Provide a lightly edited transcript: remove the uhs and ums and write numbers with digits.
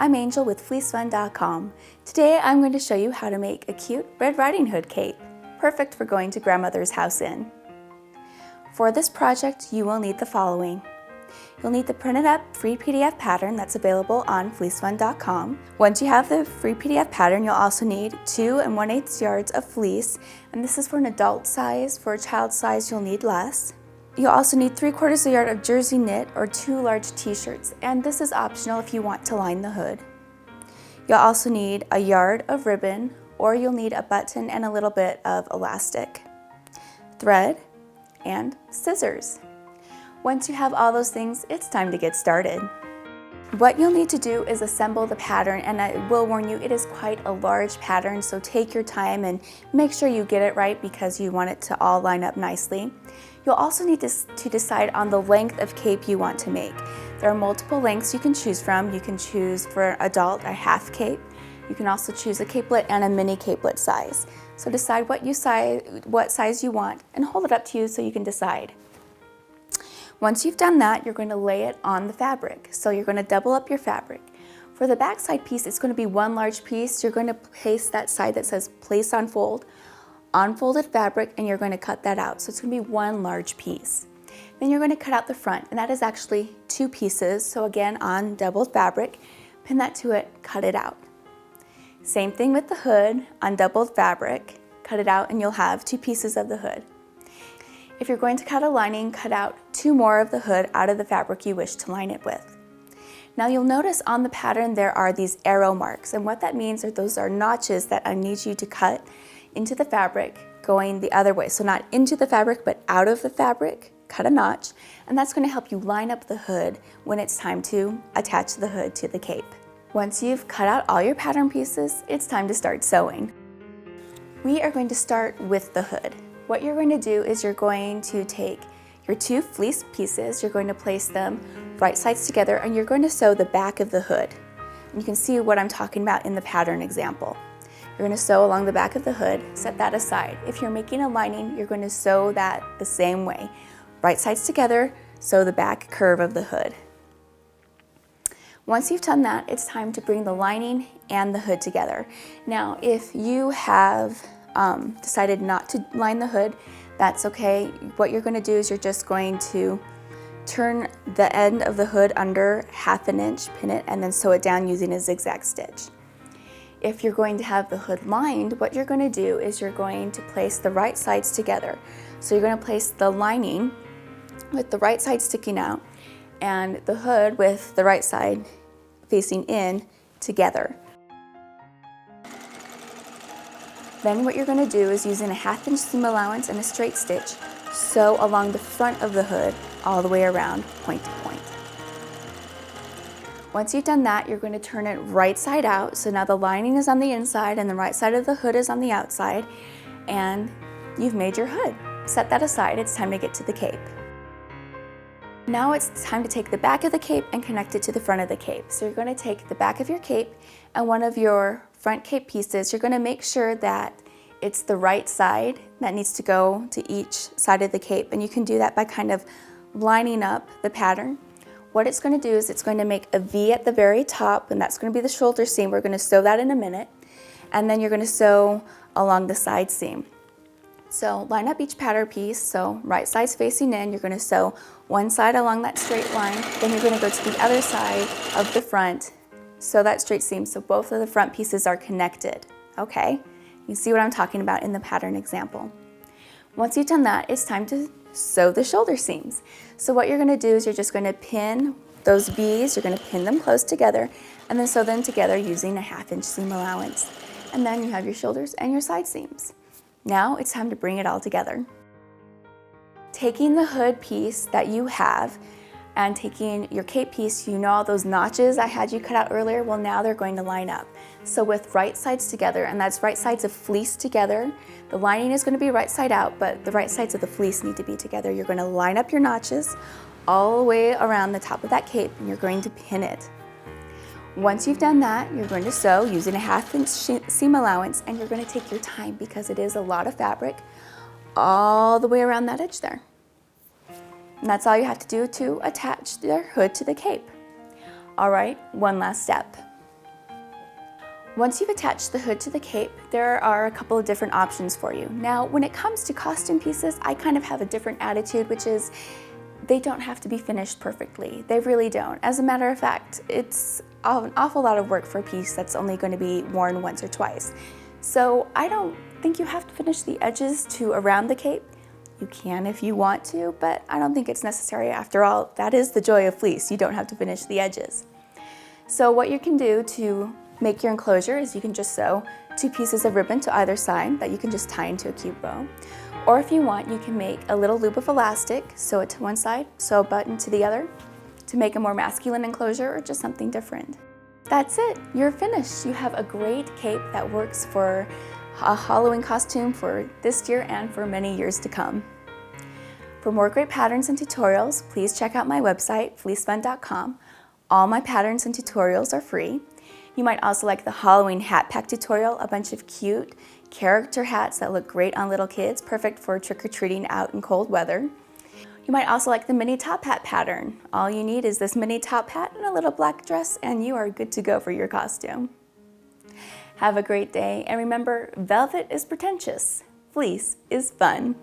I'm Angel with FleeceFun.com. Today I'm going to show you how to make a cute Red Riding Hood cape, perfect for going to grandmother's house in. For this project you will need the following. You'll need the printed up free PDF pattern that's available on FleeceFun.com. Once you have the free PDF pattern, you'll also need 2 1/8 yards of fleece, and this is for an adult size. For a child size you'll need less. You'll also need 3/4 yard of jersey knit or 2 large t-shirts, and this is optional if you want to line the hood. You'll also need a yard of ribbon, or you'll need a button and a little bit of elastic, thread, and scissors. Once you have all those things, it's time to get started. What you'll need to do is assemble the pattern, and I will warn you, it is quite a large pattern, so take your time and make sure you get it right because you want it to all line up nicely. You'll also need to decide on the length of cape you want to make. There are multiple lengths you can choose from. You can choose for adult a half cape. You can also choose a capelet and a mini capelet size. So decide what size you want and hold it up to you so you can decide. Once you've done that, you're going to lay it on the fabric. So you're going to double up your fabric. For the back side piece, it's going to be one large piece. You're going to place that side that says place on fold, unfolded fabric, and you're going to cut that out. So it's going to be one large piece. Then you're going to cut out the front, and that is actually 2 pieces. So again, on doubled fabric, pin that to it, cut it out. Same thing with the hood, on doubled fabric, cut it out, and you'll have 2 pieces of the hood. If you're going to cut a lining, cut out 2 more of the hood out of the fabric you wish to line it with. Now you'll notice on the pattern there are these arrow marks, and what that means are those are notches that I need you to cut into the fabric going the other way. So not into the fabric, but out of the fabric, cut a notch, and that's going to help you line up the hood when it's time to attach the hood to the cape. Once you've cut out all your pattern pieces, it's time to start sewing. We are going to start with the hood. What you're going to do is you're going to take your 2 fleece pieces, you're going to place them right sides together, and you're going to sew the back of the hood. And you can see what I'm talking about in the pattern example. You're going to sew along the back of the hood, set that aside. If you're making a lining, you're going to sew that the same way. Right sides together, sew the back curve of the hood. Once you've done that, it's time to bring the lining and the hood together. Now, if you have decided not to line the hood, that's okay. What you're going to do is you're just going to turn the end of the hood under 1/2 inch, pin it, and then sew it down using a zigzag stitch. If you're going to have the hood lined, what you're going to do is you're going to place the right sides together. So you're going to place the lining with the right side sticking out and the hood with the right side facing in together. Then what you're going to do is using a 1/2 inch seam allowance and a straight stitch, sew along the front of the hood all the way around point to point. Once you've done that, you're going to turn it right side out. So now the lining is on the inside and the right side of the hood is on the outside, and you've made your hood. Set that aside, it's time to get to the cape. Now it's time to take the back of the cape and connect it to the front of the cape. So you're going to take the back of your cape and one of your front cape pieces, you're going to make sure that it's the right side that needs to go to each side of the cape, and you can do that by kind of lining up the pattern. What it's going to do is it's going to make a V at the very top, and that's going to be the shoulder seam. We're going to sew that in a minute, and then you're going to sew along the side seam. So line up each pattern piece, so right side's facing in, you're going to sew one side along that straight line, then you're going to go to the other side of the front, sew that straight seam so both of the front pieces are connected. Okay, you see what I'm talking about in the pattern example. Once you've done that, it's time to sew the shoulder seams. So what you're going to do is you're just going to pin those V's, you're going to pin them close together and then sew them together using a 1/2 inch seam allowance. And then you have your shoulders and your side seams. Now it's time to bring it all together. Taking the hood piece that you have and taking your cape piece, you know all those notches I had you cut out earlier? Well, now they're going to line up. So with right sides together, and that's right sides of fleece together, the lining is going to be right side out, but the right sides of the fleece need to be together. You're going to line up your notches all the way around the top of that cape, and you're going to pin it. Once you've done that, you're going to sew using a 1/2 inch seam allowance, and you're going to take your time because it is a lot of fabric all the way around that edge there. And that's all you have to do to attach the hood to the cape. All right, one last step. Once you've attached the hood to the cape, there are a couple of different options for you. Now, when it comes to costume pieces, I kind of have a different attitude, which is they don't have to be finished perfectly. They really don't. As a matter of fact, it's an awful lot of work for a piece that's only going to be worn once or twice. So I don't think you have to finish the edges to around the cape. You can if you want to, but I don't think it's necessary. After all, that is the joy of fleece. You don't have to finish the edges. So what you can do to make your enclosure is you can just sew 2 pieces of ribbon to either side that you can just tie into a cute bow. Or if you want, you can make a little loop of elastic, sew it to one side, sew a button to the other to make a more masculine enclosure or just something different. That's it, you're finished. You have a great cape that works for a Halloween costume for this year and for many years to come. For more great patterns and tutorials, please check out my website, fleecefun.com. All my patterns and tutorials are free. You might also like the Halloween hat pack tutorial, a bunch of cute character hats that look great on little kids, perfect for trick-or-treating out in cold weather. You might also like the mini top hat pattern. All you need is this mini top hat and a little black dress, and you are good to go for your costume. Have a great day, and remember, velvet is pretentious, fleece is fun.